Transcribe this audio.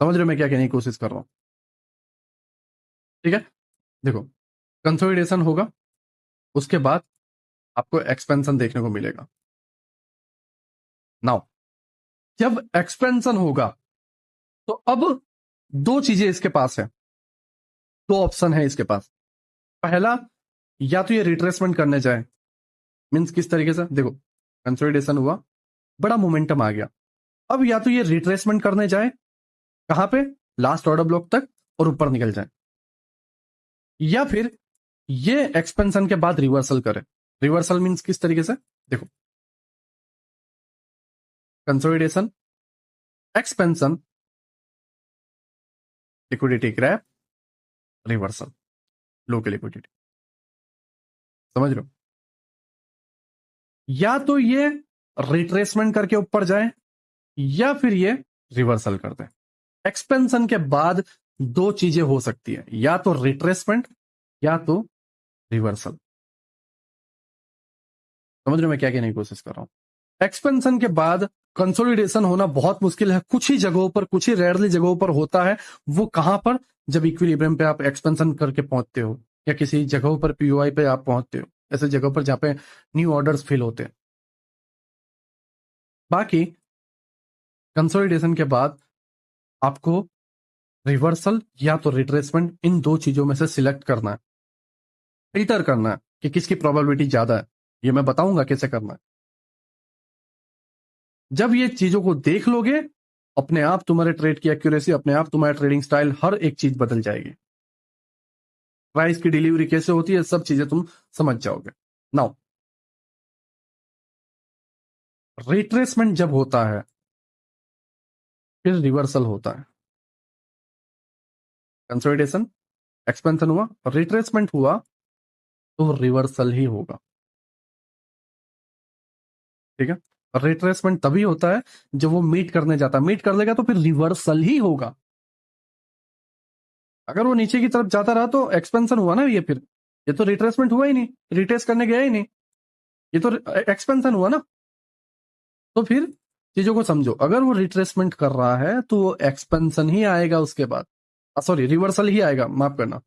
समझ रहे हो मैं क्या कहने की कोशिश कर रहा हूं? ठीक है, देखो, कंसोलिडेशन होगा, उसके बाद आपको एक्सपेंशन देखने को मिलेगा। नाउ जब एक्सपेंशन होगा तो अब दो चीजें इसके पास है, दो ऑप्शन है इसके पास। पहला, या तो ये रिट्रेसमेंट करने जाए, मींस किस तरीके से, देखो कंसोलिडेशन हुआ, बड़ा मोमेंटम आ गया, अब या तो ये रिट्रेसमेंट करने जाए, कहां पे, लास्ट ऑर्डर ब्लॉक तक, और ऊपर निकल जाए, या फिर ये एक्सपेंशन के बाद रिवर्सल करे। रिवर्सल मींस किस तरीके से, देखो, consolidation, expansion, liquidity crap, reversal, low की लिक्विडिटी। समझ रहे हो? या तो ये रिट्रेसमेंट करके ऊपर जाए, या फिर ये रिवर्सल कर दे। एक्सपेंशन के बाद दो चीजें हो सकती है, या तो रिट्रेसमेंट या तो रिवर्सल। समझ रहे हो मैं क्या कहने की कोशिश कर रहा हूं? एक्सपेंशन के बाद कंसोलिडेशन होना बहुत मुश्किल है, कुछ ही जगहों पर, कुछ ही रेयरली जगहों पर होता है। वो कहां पर, जब इक्विलिब्रियम पे आप एक्सपेंशन करके पहुंचते हो, या किसी जगहों पर पीओआई पे आप पहुंचते हो, ऐसे जगहों पर जहां पे न्यू ऑर्डर्स फिल होते हैं। बाकी कंसोलिडेशन के बाद आपको रिवर्सल या तो रिट्रेसमेंट, इन दो चीजों में से सिलेक्ट करना है, फिल्टर करना है कि किसकी प्रोबेबिलिटी ज्यादा है। ये मैं बताऊंगा कैसे करना है। जब ये चीजों को देख लोगे, अपने आप तुम्हारे ट्रेड की एक्यूरेसी, अपने आप तुम्हारा ट्रेडिंग स्टाइल, हर एक चीज बदल जाएगी। प्राइस की डिलीवरी कैसे होती है, सब चीजें तुम समझ जाओगे। नाउ रिट्रेसमेंट जब होता है, फिर रिवर्सल होता है। कंसोलिडेशन, एक्सपेंशन हुआ, रिट्रेसमेंट हुआ, तो रिवर्सल ही होगा। ठीक है, रिट्रेसमेंट तभी होता है जब वो मीट करने जाता है, मीट कर लेगा तो फिर रिवर्सल ही होगा। अगर वो नीचे की तरफ जाता रहा तो एक्सपेंशन हुआ ना, ये तो रिट्रेसमेंट हुआ ही नहीं, रिट्रेस करने गया ही नहीं, ये तो एक्सपेंशन हुआ ना। तो फिर चीजों को समझो, अगर वो रिट्रेसमेंट कर रहा है तो वो एक्सपेंशन ही आएगा उसके बाद, सॉरी रिवर्सल ही आएगा, माफ करना,